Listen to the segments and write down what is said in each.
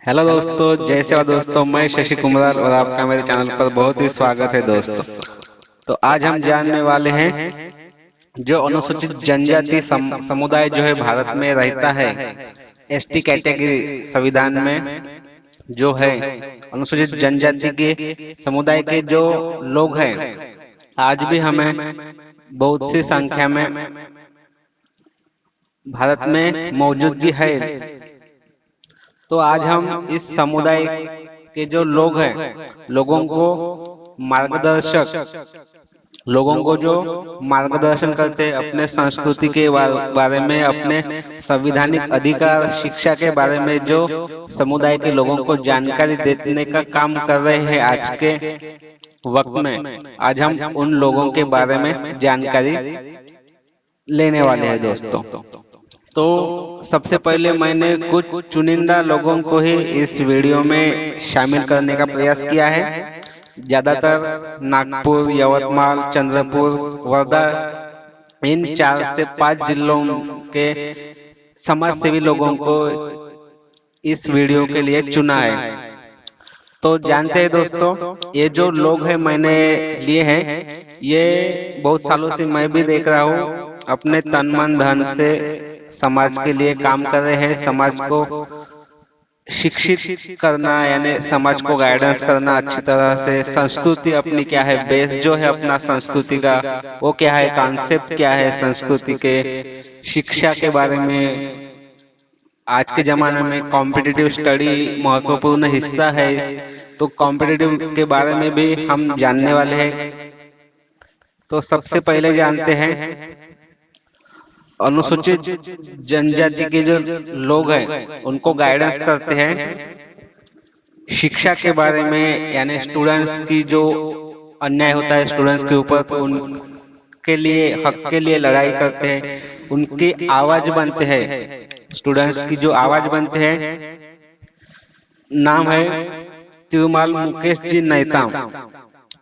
Hello दोस्तों, जय सेवा दोस्तों। मैं शशि कुमार और आपका मेरे चैनल पर बहुत ही स्वागत है दोस्तों। तो आज हम जानने वाले हैं जो अनुसूचित जनजाति समुदाय जो है भारत में रहता है, एसटी कैटेगरी संविधान में जो है अनुसूचित जनजाति के समुदाय के जो लोग हैं, आज भी हमें बहुत सी संख्या में भारत में मौजूदगी है। तो आज हम इस समुदाय के जो लोग हैं, लोगों को मार्गदर्शक लोगों को जो मार्गदर्शन करते हैं अपने संस्कृति के बारे में, अपने संवैधानिक अधिकार, शिक्षा के बारे में जो समुदाय के लोगों को जानकारी देने का काम कर रहे हैं आज के वक्त में, आज हम उन लोगों के बारे में जानकारी लेने वाले हैं दोस्तों। तो सबसे पहले मैंने कुछ चुनिंदा लोगों को ही इस वीडियो में शामिल करने का प्रयास किया है। ज्यादातर नागपुर, यवतमाल, चंद्रपुर, वर्धा, इन 4 से 5 जिलों के समाज सेवी लोगों को इस वीडियो के लिए चुना है। तो जानते हैं दोस्तों, ये जो लोग हैं मैंने लिए हैं, ये बहुत सालों से मैं भी देख रहा हूँ अपने तन मन धन से समाज के लिए काम कर रहे हैं। समाज को शिक्षित करना यानी समाज को गाइडेंस करना अच्छी तरह से, संस्कृति अपनी क्या है, बेस जो है अपना संस्कृति का वो क्या है, कॉन्सेप्ट क्या है संस्कृति के, शिक्षा के बारे में। आज के जमाने में कॉम्पिटिटिव स्टडी महत्वपूर्ण हिस्सा है, तो कॉम्पिटिटिव के बारे में भी हम जानने वाले हैं। तो सबसे पहले जानते हैं अनुसूचित जनजाति के जो लोग हैं उनको गाइडेंस करते हैं शिक्षा के बारे में, यानी स्टूडेंट्स की जो अन्याय होता है स्टूडेंट्स के ऊपर, तो उनके लिए हक के लिए लड़ाई करते हैं, उनकी आवाज बनते हैं, स्टूडेंट्स की जो आवाज बनते हैं। नाम है तिरुमाल मुकेश जी नेताम,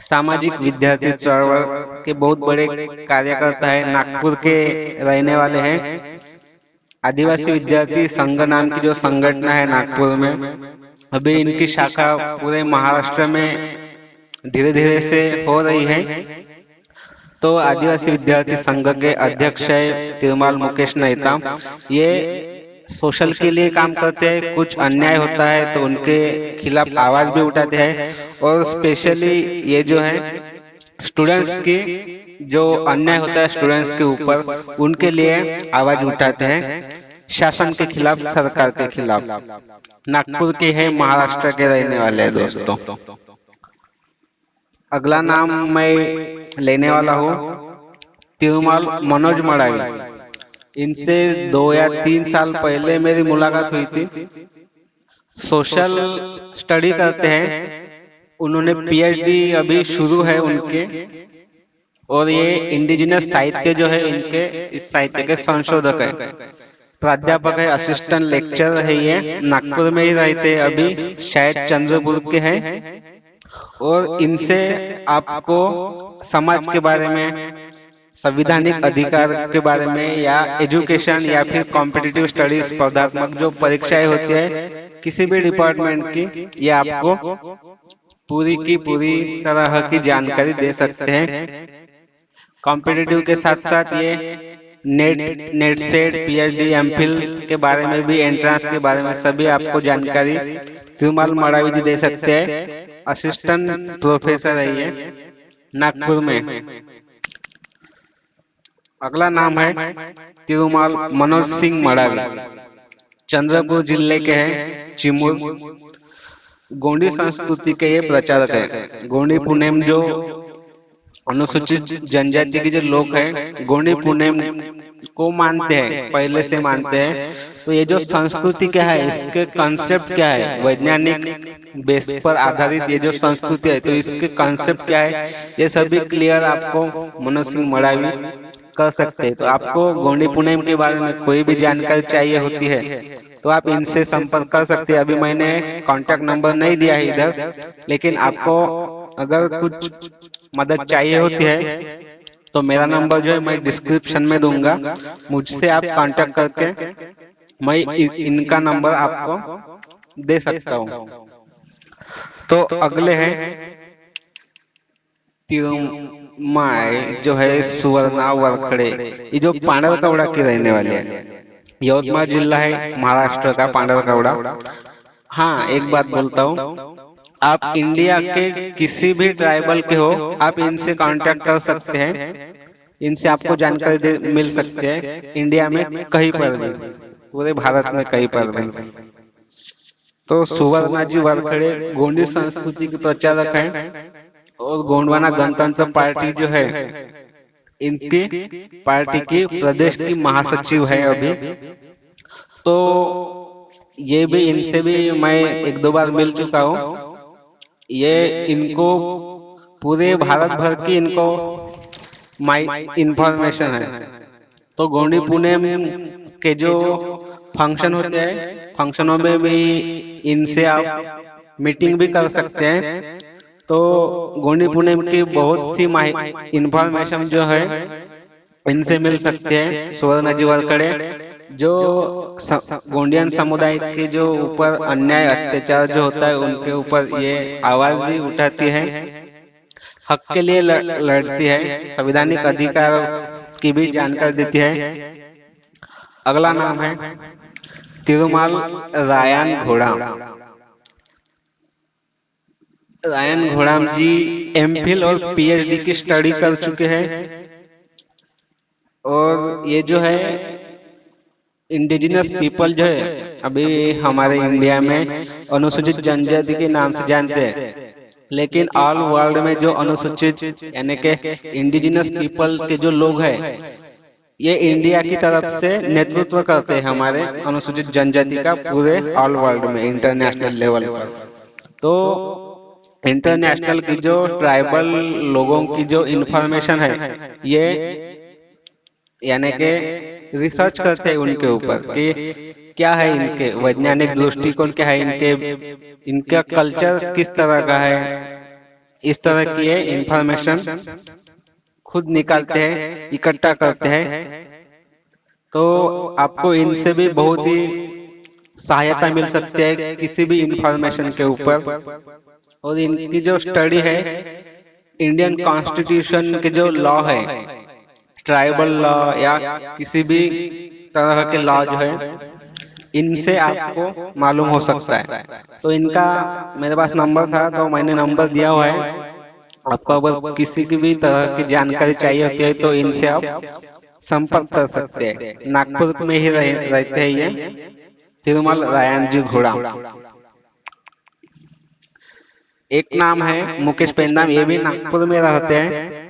सामाजिक विद्यार्थी चळवळ के बहुत बड़े कार्यकर्ता है, नागपुर के रहने वाले हैं। आदिवासी विद्यार्थी संघ नाम की जो संगठन है नागपुर में, अभी इनकी शाखा पूरे महाराष्ट्र में धीरे धीरे से हो रही है। तो आदिवासी विद्यार्थी संघ के अध्यक्ष है तिरुमाल मुकेश नेताम। ये सोशल के लिए काम करते हैं, कुछ अन्याय होता है तो उनके खिलाफ आवाज भी उठाते हैं, और स्पेशली ये जो है स्टूडेंट्स की जो अन्याय होता है स्टूडेंट्स के ऊपर, उनके लिए आवाज उठाते हैं, शासन के खिलाफ, सरकार के खिलाफ। नागपुर के हैं, महाराष्ट्र के रहने वाले हैं दोस्तों। अगला नाम मैं लेने वाला हूँ तिरुमाल मनोज मडावी। इनसे 2 या 3 साल पहले मेरी मुलाकात हुई थी। सोशल स्टडी करते हैं, उन्होंने पीएचडी अभी शुरू है उनके, और ये इंडिजिनस साहित्य जो है इनके, इस साहित्य के संशोधक है, प्राध्यापक है, असिस्टेंट लेक्चर है। ये नागपुर में ही रहते हैं, अभी शायद चंद्रपुर के हैं। और इनसे आपको समाज के बारे में, संवैधानिक अधिकार के बारे में, या एजुकेशन या फिर कॉम्पिटिटिव स्टडीज, स्पर्धात्मक जो परीक्षाएं होती है किसी भी डिपार्टमेंट की, ये आपको पूरी की पूरी तरह की जानकारी दे सकते हैं। कॉम्पिटिटिव के साथ साथ ये नेट सेट, पीएचडी, एमफिल के बारे में भी, एंट्रेंस के बारे में सभी आपको जानकारी तिरुमाल मडावी जी दे सकते हैं। असिस्टेंट प्रोफेसर है ये नागपुर में। अगला नाम है तिरुमाल मनोज सिंह मडावी, चंद्रपुर जिले के हैं, चिमूर। गोंडी संस्कृति के ये प्रचारक है। गोंडी पुनेम जो अनुसूचित जनजाति के जो लोग हैं, गोंडी पुनेम को मानते हैं, पहले से मानते हैं। तो ये जो संस्कृति क्या है, इसके कॉन्सेप्ट क्या है, वैज्ञानिक बेस पर आधारित ये जो संस्कृति है, तो इसके कॉन्सेप्ट क्या है, ये सभी क्लियर आपको मनोज सिंह मडावी कर सकते हैं। तो आपको गोंडी पुनेम के बारे में कोई भी जानकारी चाहिए होती है तो आप इनसे संपर्क कर सकते हैं। अभी मैंने कांटेक्ट नंबर नहीं दिया है इधर, लेकिन आपको अगर कुछ मदद चाहिए होती है तो मेरा नंबर जो है मैं डिस्क्रिप्शन में दूंगा, मुझसे आप कांटेक्ट करके मैं इनका नंबर आपको दे सकता हूँ। तो अगले हैं तिरुमाई जो है सुवर्णा वरखड़े, ये जो पांडवकौड़ा के रहने वाले हैं। यवतमाळ जिला है महाराष्ट्र का पांडवकौड़ा। हाँ, एक बात बोलता हूँ, आप इंडिया के किसी भी ट्राइबल के हो, आप इनसे कांटेक्ट कर सकते हैं, इनसे आपको जानकारी मिल सकती है इंडिया में कहीं पर भी, पूरे भारत में कहीं पर भी। तो सुवर्णा जी वारखड़े गोंडी संस्कृति के प्रचारक हैं और गोंडवाना गणतंत्र पार्टी जो है इनकी पार्टी की प्रदेश की महासचिव है अभी। तो ये भी, इनसे भी मैं एक दो बार मिल चुका हूँ। ये इनको पूरे भारत भर की इनको माई इंफॉर्मेशन है। तो गोंडी पुणे के जो फंक्शन होते हैं, फंक्शनों में भी इनसे आप मीटिंग भी कर सकते हैं। तो गोंडी पुणे की बहुत सी इंफॉर्मेशन जो है इनसे मिल सकते हैं। सुवर्ण जी वारखड़े जो गोंडियन समुदाय के जो ऊपर अन्याय अत्याचार जो होता है उनके ऊपर ये आवाज भी उठाती है, हक के लिए लड़ती है, संवैधानिक अधिकार की भी जानकारी देती है। अगला नाम है तिरुमाल रायन घोड़ाम। रायन घोड़ाम जी एमफिल और पीएचडी की स्टडी कर चुके हैं और ये जो है इंडिजिनस पीपल जो है अभी हमारे इंडिया में अनुसूचित जनजाति के नाम से जानते हैं, लेकिन ऑल वर्ल्ड में जो अनुसूचित यानी के इंडिजिनस पीपल के जो लोग हैं ये इंडिया की तरफ से नेतृत्व करते हैं हमारे अनुसूचित जनजाति का पूरे ऑल वर्ल्ड में इंटरनेशनल लेवल पर। तो इंटरनेशनल की जो ट्राइबल लोगों की जो इंफॉर्मेशन है ये यानी के रिसर्च करते हैं उनके ऊपर कि क्या है इनके वैज्ञानिक दृष्टिकोण, क्या है इनका कल्चर किस तरह का है, इस तरह की ये इंफॉर्मेशन खुद निकालते हैं, इकट्ठा करते हैं। तो आपको इनसे भी बहुत ही सहायता मिल सकती है किसी भी इंफॉर्मेशन के ऊपर। और इनकी जो स्टडी है इंडियन कॉन्स्टिट्यूशन के जो लॉ है, ट्राइबल लॉ या किसी भी तरह के लॉ जो है इनसे आपको मालूम हो सकता है। तो इनका मेरे पास नंबर था तो मैंने नंबर दिया हुआ है, आपको अगर किसी की भी तरह की जानकारी चाहिए होती है तो इनसे आप संपर्क कर सकते हैं। नागपुर में ही रहते हैं ये तिरुमल रायन जी घोड़ा। एक नाम है मुकेश पेंदाम, ये भी नागपुर में रहते हैं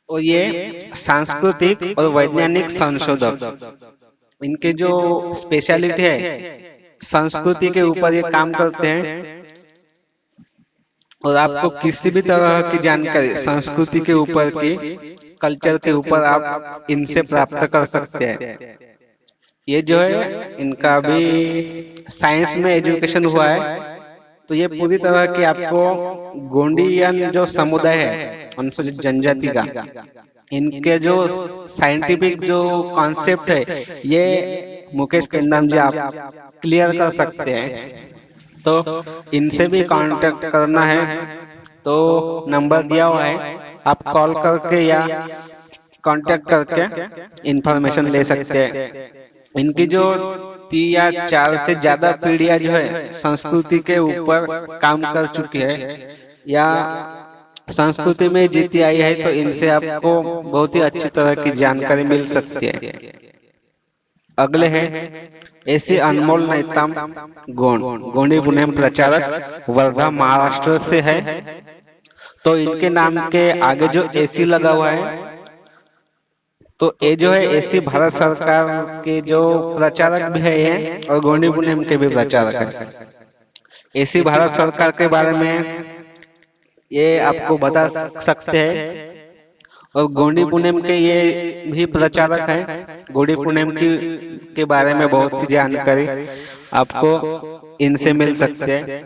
और ये सांस्कृतिक और वैज्ञानिक संशोधक। इनके जो स्पेशलिटी है संस्कृति के ऊपर ये काम करते हैं और आपको किसी भी तरह की जानकारी संस्कृति के ऊपर की, कल्चर के ऊपर आप इनसे प्राप्त कर सकते हैं। ये जो है इनका भी साइंस में एजुकेशन हुआ है, तो ये पूरी तरह की आपको गोंडियन जो समुदाय है अनुसूचित जनजाति का, इनके जो साइंटिफिक जो कॉन्सेप्ट है ये मुकेश पेंदाम जी आप क्लियर कर सकते हैं। तो इनसे भी कांटेक्ट करना है तो नंबर दिया हुआ है, आप कॉल करके या कांटेक्ट करके इंफॉर्मेशन ले सकते हैं। इनकी जो 3 या 4 से ज्यादा पीढ़ियां जो है संस्कृति के ऊपर काम कर चुकी है या संस्कृति में जीती आई है, तो इनसे आपको बहुत ही अच्छी तरह की जानकारी मिल सकती है। अगले हैं ऐसे अनमोल नेताम गोंडी पुणे प्रचारक, वर्धा महाराष्ट्र से है। तो इनके नाम के आगे जो एसी लगा हुआ है, तो ये जो है एसी भारत सरकार के जो प्रचारक भी है ये और गोंडी पुणे के भी प्रचारक है। एसी भारत सरकार के बारे में ये आपको बता सकते हैं और गोंडी पुणे के ये भी प्रचारक हैं। गोंडी पुणे के बारे में बहुत सी जानकारी आपको इनसे मिल सकते हैं।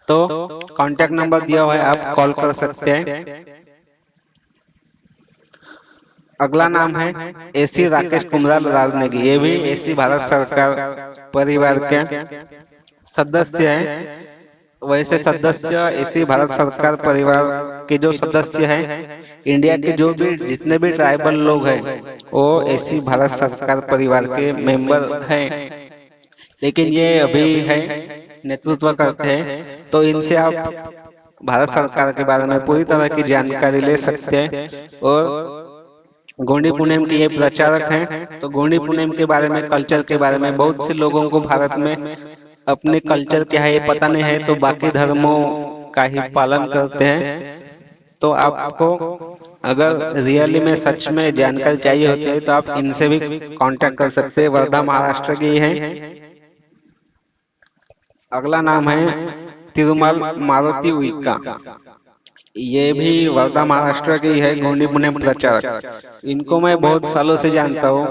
तो कांटेक्ट नंबर दिया हुआ है, आप कॉल कर सकते हैं। अगला नाम है एसी राकेश कुमराल राजनेगी, ये भी एसी भारत सरकार परिवार के सदस्य हैं, वैसे सदस्य इसी भारत सरकार परिवार के जो सदस्य हैं, इंडिया के जो भी जितने भी ट्राइबल लोग हैं वो इसी भारत सरकार परिवार के मेंबर हैं। लेकिन ये अभी है नेतृत्व करते हैं, तो इनसे आप भारत सरकार के बारे में पूरी तरह की जानकारी ले सकते हैं। और गोंडी पुनेम के ये प्रचारक हैं, तो गोंडी पुनेम के बारे में, कल्चर के बारे में, बहुत से लोगों को भारत में अपने कल्चर क्या है ये पता नहीं है, तो बाकी धर्मों का ही पालन करते हैं। तो आपको अगर रियली में सच में जानकारी चाहिए होती है तो आप इनसे भी कांटेक्ट कर सकते हैं। वर्धा महाराष्ट्र की है। अगला नाम है तिरुमल मारुति उइक्का। ये भी वर्धा महाराष्ट्र की है, गोंडी पुनेम प्रचारक। इनको मैं बहुत सालों से जानता हूँ।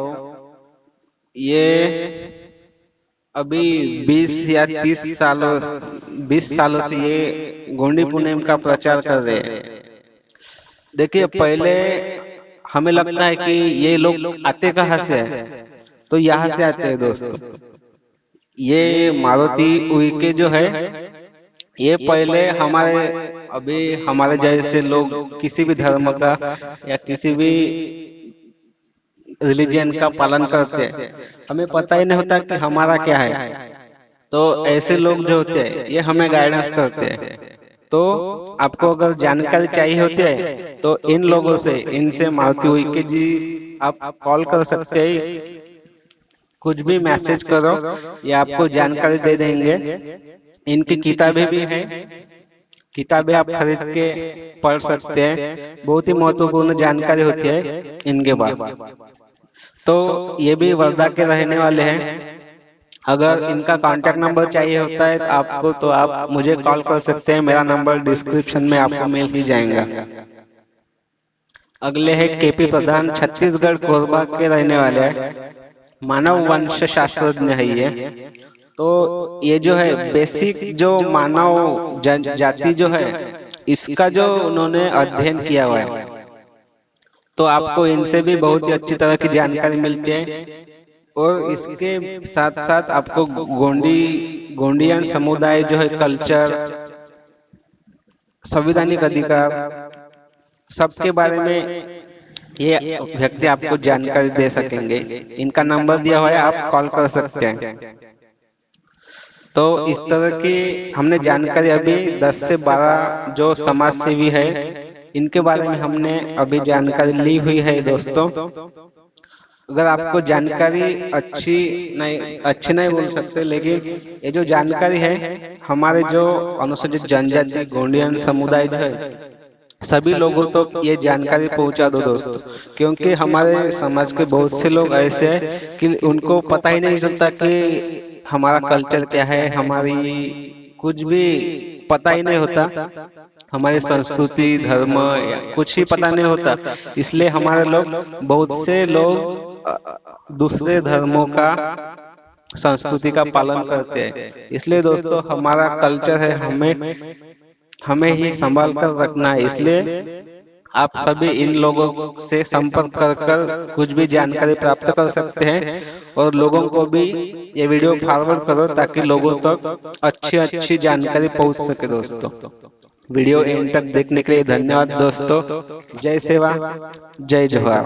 ये अभी 20 सालों से ये गोंडी पुनेम का प्रचार कर रहे हैं। देखिए, पहले हमें लगता है कि ये लोग आते कहाँ से हैं, तो यहाँ से आते हैं दोस्तों। ये मारुति उइके जो है, ये पहले हमारे जैसे लोग किसी भी धर्म का या किसी भी रिलीजन का पालन करते हैं, हमें पता ही नहीं होता कि हमारा क्या है। तो ऐसे लोग जो होते हैं ये हमें गाइडेंस करते हैं। तो आपको अगर जानकारी चाहिए होती है तो इन लोगों से, इनसे, मारुति उइके जी आप कॉल कर सकते हैं, कुछ भी मैसेज करो, ये आपको जानकारी दे देंगे। इनकी किताबें भी हैं, किताबें आप खरीद के पढ़ सकते हैं। बहुत ही महत्वपूर्ण जानकारी होती है इनके पास। तो ये भी वर्धा के रहने वाले हैं। अगर इनका कांटेक्ट नंबर चाहिए होता है आपको, तो आप मुझे कॉल कर सकते हैं। मेरा नंबर डिस्क्रिप्शन में आपको मिल ही जाएगा। अगले है केपी प्रधान, छत्तीसगढ़ कोरबा के रहने वाले हैं, मानव वंश शास्त्रज्ञ है ये। तो ये जो है बेसिक जो मानव जाति जो है, इसका जो उन्होंने अध्ययन किया हुआ है, तो आपको इनसे भी बहुत ही अच्छी तरह की जानकारी मिलती है। और इसके साथ साथ आपको गोंडियन समुदाय जो है, कल्चर, संवैधानिक अधिकार, सबके बारे में ये व्यक्ति आपको जानकारी दे सकेंगे। इनका नंबर दिया हुआ है, आप कॉल कर सकते हैं। तो इस तरह की हमने जानकारी अभी 10 से 12 जो समाज सेवी है, इनके बारे में हमने अभी जानकारी ली हुई है दोस्तों। अगर आपको जानकारी अच्छी नहीं बोल सकते, लेकिन ये जो जानकारी है, हमारे जो अनुसूचित जनजाति गोंडियन समुदाय जो है, सभी लोगों तक ये जानकारी पहुंचा दो दोस्तों। क्योंकि हमारे समाज के बहुत से लोग ऐसे हैं कि उनको पता ही नहीं चलता कि हमारा कल्चर क्या है, हमारी कुछ भी पता ही नहीं होता, हमारी संस्कृति, धर्म या कुछ ही पता नहीं होता। इसलिए हमारे लोग, बहुत से लोग दूसरे धर्मों का, संस्कृति का पालन करते हैं। इसलिए दोस्तों, हमारा कल्चर है, हमें ही संभाल कर रखना है। इसलिए आप सभी इन लोगों से संपर्क कर कुछ भी जानकारी प्राप्त कर सकते हैं। और लोगों को भी ये वीडियो फॉरवर्ड करो ताकि लोगों तक अच्छी जानकारी पहुंच सके दोस्तों। वीडियो एंड तक देखने के लिए धन्यवाद दोस्तों। जय सेवा, जय जोहार।